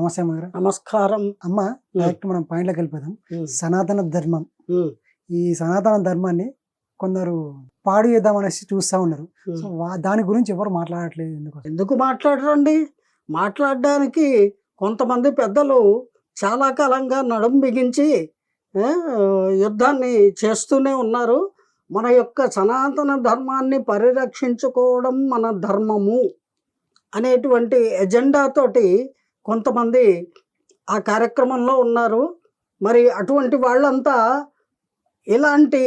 నమస్తే అమ్మగారు. నమస్కారం. అమ్మ డైరెక్ట్ మనం పాయింట్లోకి వెళ్ళిపోదాం. సనాతన ధర్మం, ఈ సనాతన ధర్మాన్ని కొందరు పాడు చేద్దాం అనేసి చూస్తూ ఉన్నారు. సో దాని గురించి ఎవరు మాట్లాడట్లేదు. ఎందుకు మాట్లాడరండి? మాట్లాడడానికి కొంతమంది పెద్దలు చాలా కాలంగా నడుం బిగించి యుద్ధాన్ని చేస్తూనే ఉన్నారు. మన యొక్క సనాతన ధర్మాన్ని పరిరక్షించుకోవడం మన ధర్మము అనేటువంటి ఎజెండాతోటి కొంతమంది ఆ కార్యక్రమంలో ఉన్నారు. మరి అటువంటి వాళ్ళంతా ఇలాంటి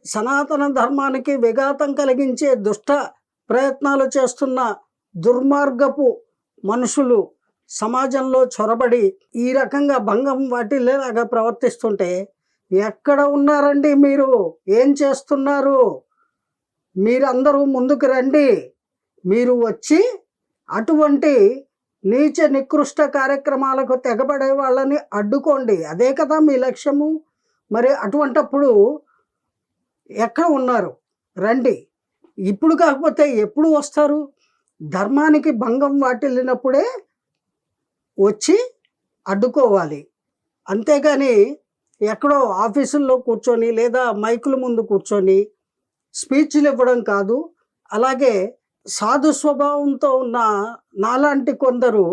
సనాతన ధర్మానికి విఘాతం కలిగించే దుష్ట ప్రయత్నాలు చేస్తున్న దుర్మార్గపు మనుషులు సమాజంలో చొరబడి ఈ రకంగా భంగం వాటిల్లేలాగా ప్రవర్తిస్తుంటే ఎక్కడ ఉన్నారండి మీరు? ఏం చేస్తున్నారు? మీరందరూ ముందుకు రండి. మీరు వచ్చి అటువంటి నీచ నికృష్ట కార్యక్రమాలకు తెగబడే వాళ్ళని అడ్డుకోండి. అదే కదా మీ లక్ష్యము. మరి అటువంటప్పుడు ఎక్కడ ఉన్నారు? రండి. ఇప్పుడు కాకపోతే ఎప్పుడు వస్తారు? ధర్మానికి భంగం వాటిల్లినప్పుడే వచ్చి అడ్డుకోవాలి. అంతేగాని ఎక్కడో ఆఫీసుల్లో కూర్చొని లేదా మైకుల ముందు కూర్చొని స్పీచ్లు ఇవ్వడం కాదు. అలాగే సాధు స్వభావంతో ఉన్న నాలాంటి కొందరు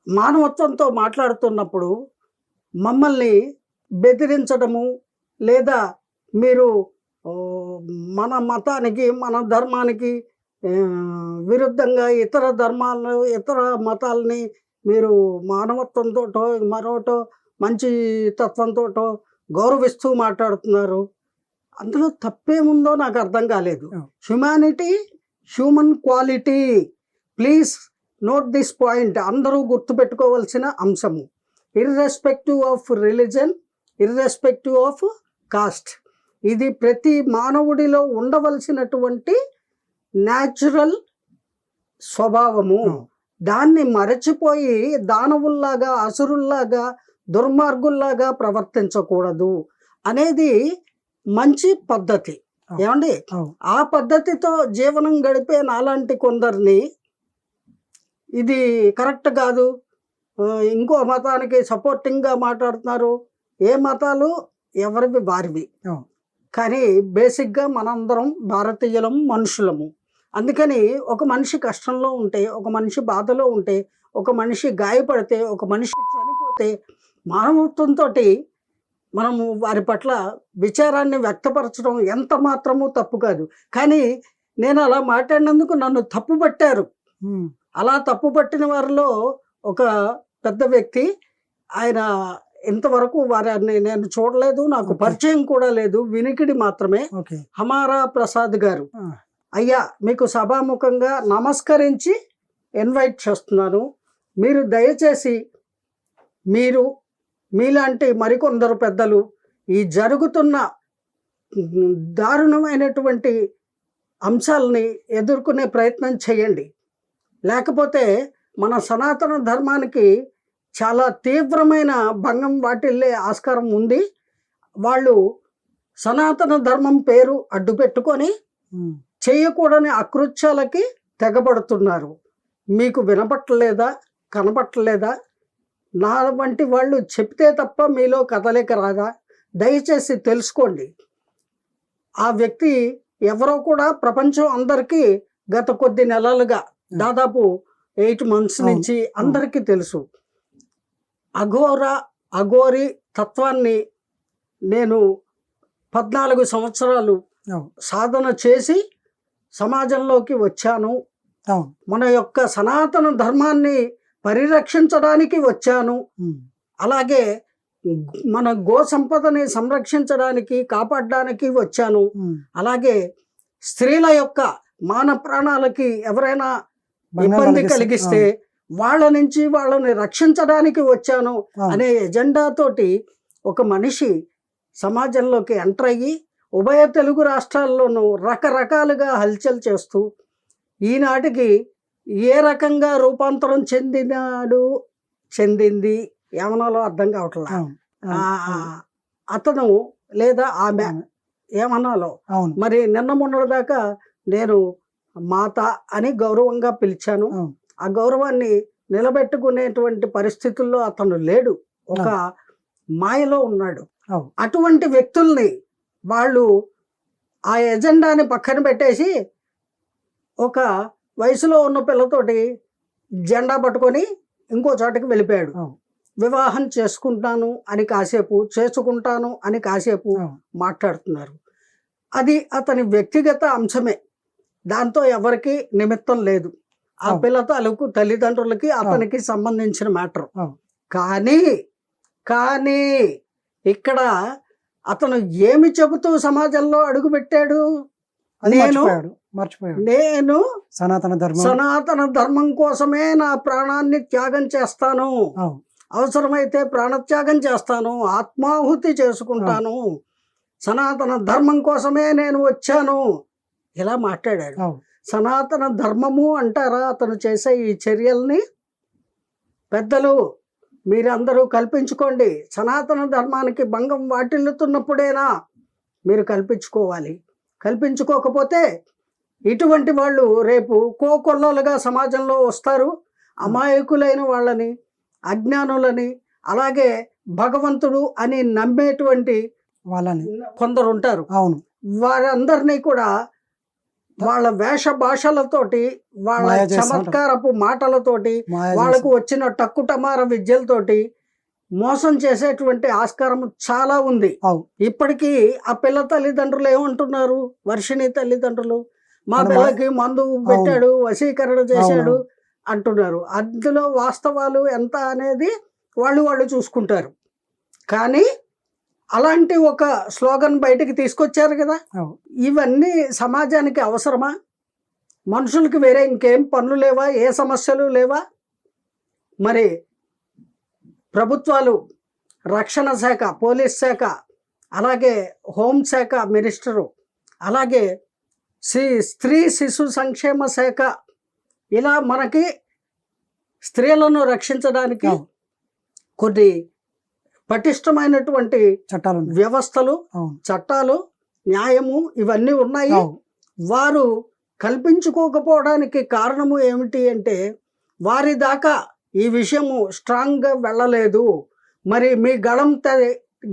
మానవత్వంతో మాట్లాడుతున్నప్పుడు మమ్మల్ని బెదిరించడము, లేదా మీరు మన మతానికి మన ధర్మానికి విరుద్ధంగా ఇతర ధర్మాలను ఇతర మతాలని మీరు మానవత్వంతో మరోటో మంచి తత్వంతో గౌరవిస్తూ మాట్లాడుతున్నారు. అందులో తప్పేముందో నాకు అర్థం కాలేదు. Humanity, human quality. Please note this point. అందరూ గుర్తుపెట్టుకోవాల్సిన అంశము. Irrespective of religion, irrespective of cost, ఇది ప్రతి మానవుడిలో ఉండవలసినటువంటి న్యాచురల్ స్వభావము. దాన్ని మరచిపోయి దానవుల్లాగా, అసురుల్లాగా, దుర్మార్గుల్లాగా ప్రవర్తించకూడదు అనేది మంచి పద్ధతి. ఏమండి? ఆ పద్ధతితో జీవనం గడిపే నాలాంటి కొందరిని ఇది కరెక్ట్ కాదు, ఇంకో మతానికి సపోర్టింగ్గా మాట్లాడుతున్నారు. ఏ మతాలు ఎవరివి వారివి, కానీ బేసిక్గా మనందరం భారతీయులం, మనుషులము. అందుకని ఒక మనిషి కష్టంలో ఉంటే, ఒక మనిషి బాధలో ఉంటే, ఒక మనిషి గాయపడితే, ఒక మనిషి చనిపోతే మానవత్వంతో మనము వారి పట్ల విచారాన్ని వ్యక్తపరచడం ఎంత మాత్రమూ తప్పు కాదు. కానీ నేను అలా మాట్లాడినందుకు నన్ను తప్పు పట్టారు. అలా తప్పు పట్టిన వారిలో ఒక పెద్ద వ్యక్తి, ఆయన ఇంతవరకు వారిని నేను చూడలేదు, నాకు పరిచయం కూడా లేదు, వినికిడి మాత్రమే. హమారా ప్రసాద్ గారు, అయ్యా మీకు సభాముఖంగా నమస్కరించి ఇన్వైట్ చేస్తున్నాను. మీరు దయచేసి మీరు మీలాంటి మరికొందరు పెద్దలు ఈ జరుగుతున్న దారుణమైనటువంటి అంశాలని ఎదుర్కొనే ప్రయత్నం చేయండి. లేకపోతే మన సనాతన ధర్మానికి చాలా తీవ్రమైన భంగం వాటిల్లే ఆస్కారం ఉంది. వాళ్ళు సనాతన ధర్మం పేరు అడ్డు పెట్టుకొని చేయకూడని అకృత్యాలకి తెగబడుతున్నారు. మీకు వినపట్టలేదా? కనపట్టలేదా? నా వంటి వాళ్ళు చెప్తే తప్ప మీలో కదలిక రాదా? దయచేసి తెలుసుకోండి. ఆ వ్యక్తి ఎవరో కూడా ప్రపంచం అందరికీ గత కొద్ది నెలలుగా, దాదాపు 8 months నుంచి అందరికీ తెలుసు. అఘోరి తత్వాన్ని నేను 14 సంవత్సరాలు సాధన చేసి సమాజంలోకి వచ్చాను. మన యొక్క సనాతన ధర్మాన్ని పరిరక్షించడానికి వచ్చాను. అలాగే మన గో సంపదని సంరక్షించడానికి, కాపాడడానికి వచ్చాను. అలాగే స్త్రీల యొక్క మాన ప్రాణాలకి ఎవరైనా ఇబ్బంది కలిగిస్తే వాళ్ళ నుంచి వాళ్ళని రక్షించడానికి వచ్చాను అనే ఎజెండాతోటి ఒక మనిషి సమాజంలోకి ఎంటర్ అయ్యి ఉభయ తెలుగు రాష్ట్రాల్లోనూ రకరకాలుగా హల్చల్ చేస్తూ ఈనాటికి ఏ రకంగా రూపాంతరం చెందింది ఏమనాలో అర్థం కావట్లా. అతను లేదా ఆమె ఏమనాలో. మరి నిన్న మొన్నటి దాకా నేను మాత అని గౌరవంగా పిలిచాను. ఆ గౌరవాన్ని నిలబెట్టుకునేటువంటి పరిస్థితుల్లో అతను లేడు, ఒక మాయలో ఉన్నాడు. అవును. అటువంటి వ్యక్తుల్ని వాళ్ళు ఆ ఎజెండాని పక్కన పెట్టేసి ఒక వయసులో ఉన్న పిల్లతోటి జెండా పట్టుకొని ఇంకో చోటకి వెళ్ళిపోయాడు. అవును. వివాహం చేసుకుంటాను అని కాసేపు, చేసుకుంటాను అని కాసేపు అవును. మాట్లాడుతున్నారు. అది అతని వ్యక్తిగత అంశమే, దాంతో ఎవరికి నిమిత్తం లేదు. ఆ అవును. పిల్ల తాలూకు తల్లిదండ్రులకి అతనికి సంబంధించిన మ్యాటర్. అవును. కానీ కానీ ఇక్కడ అతను ఏమి చెబుతూ సమాజంలో అడుగుపెట్టాడు? అది నేను మర్చిపోయాడు. నేను సనాతన ధర్మం కోసమే నా ప్రాణాన్ని త్యాగం చేస్తాను, అవును. అవసరమైతే ప్రాణత్యాగం చేస్తాను, ఆత్మాహుతి చేసుకుంటాను, సనాతన ధర్మం కోసమే నేను వచ్చాను, ఇలా మాట్లాడాడు. అవును. సనాతన ధర్మము అంటారా అతను చేసే ఈ చర్యల్ని? పెద్దలు మీరందరూ కల్పించుకోండి. సనాతన ధర్మానికి భంగం వాటిల్లుతున్నప్పుడేనా మీరు కల్పించుకోవాలి. కల్పించుకోకపోతే ఇటువంటి వాళ్ళు రేపు కోకొల్లలుగా సమాజంలో వస్తారు. అమాయకులైన వాళ్ళని, అజ్ఞానులని, అలాగే భగవంతుడు అని నమ్మేటువంటి వాళ్ళని కొందరు ఉంటారు. అవును. వారందరినీ కూడా వాళ్ళ వేష భాషలతోటి, వాళ్ళ చమత్కారపు మాటలతోటి, వాళ్ళకు వచ్చిన టక్కుటమార విద్యలతోటి మోసం చేసేటువంటి ఆస్కారం చాలా ఉంది. ఇప్పటికీ ఆ పిల్ల తల్లిదండ్రులు ఏమంటున్నారు? వర్షిణి తల్లిదండ్రులు, మా పిల్లకి మందు పెట్టాడు, వశీకరణ చేశాడు అంటున్నారు. అందులో వాస్తవాలు ఎంత అనేది వాళ్ళు చూసుకుంటారు. కానీ అలాంటి ఒక స్లోగన్ బయటికి తీసుకొచ్చారు కదా. ఇవన్నీ సమాజానికి అవసరమా? మనుషులకి వేరే ఇంకేం పనులు లేవా? ఏ సమస్యలు లేవా? మరి ప్రభుత్వాలు, రక్షణ శాఖ, పోలీస్ శాఖ, అలాగే హోంశాఖ మినిస్టరు, అలాగే స్త్రీ శిశు సంక్షేమ శాఖ, ఇలా మనకి స్త్రీలను రక్షించడానికి కొన్ని పటిష్టమైనటువంటి వ్యవస్థలు, చట్టాలు, న్యాయము ఇవన్నీ ఉన్నాయి. వారు కల్పించుకోకపోవడానికి కారణము ఏమిటి అంటే వారి దాకా ఈ విషయము స్ట్రాంగ్గా వెళ్ళలేదు. మరి మీ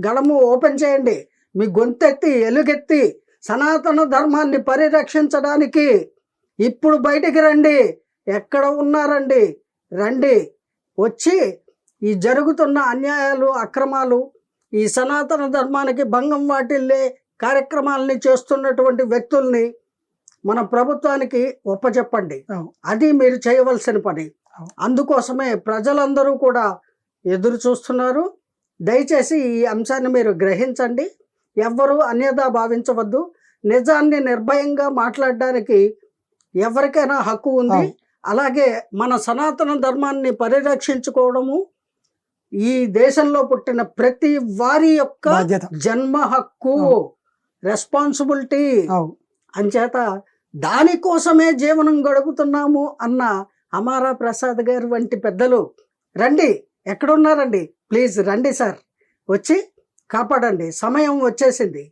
గళము ఓపెన్ చేయండి, మీ గొంతెత్తి ఎలుగెత్తి సనాతన ధర్మాన్ని పరిరక్షించడానికి ఇప్పుడు బయటికి రండి. ఎక్కడ ఉన్నారండి? రండి, వచ్చి ఈ జరుగుతున్న అన్యాయాలు, అక్రమాలు, ఈ సనాతన ధర్మానికి భంగం వాటిల్లే కార్యక్రమాలని చేస్తున్నటువంటి వ్యక్తుల్ని మన ప్రభుత్వానికి ఒప్పచెప్పండి. అది మీరు చేయవలసిన పని. అందుకోసమే ప్రజలందరూ కూడా ఎదురు చూస్తున్నారు. దయచేసి ఈ అంశాన్ని మీరు గ్రహించండి. ఎవ్వరూ అన్యదా భావించవద్దు. నిజాన్ని నిర్భయంగా మాట్లాడడానికి ఎవరికైనా హక్కు ఉంది. అలాగే మన సనాతన ధర్మాన్ని పరిరక్షించుకోవడము ఈ దేశంలో పుట్టిన ప్రతి వారి యొక్క జన్మ హక్కు, రెస్పాన్సిబిలిటీ. అంచేత దానికోసమే జీవనం గడుపుతున్నాము అన్న అమారా ప్రసాద్ గారు వంటి పెద్దలు రండి. ఎక్కడున్నారండి? ప్లీజ్ రండి సార్, వచ్చి కాపాడండి. సమయం వచ్చేసింది.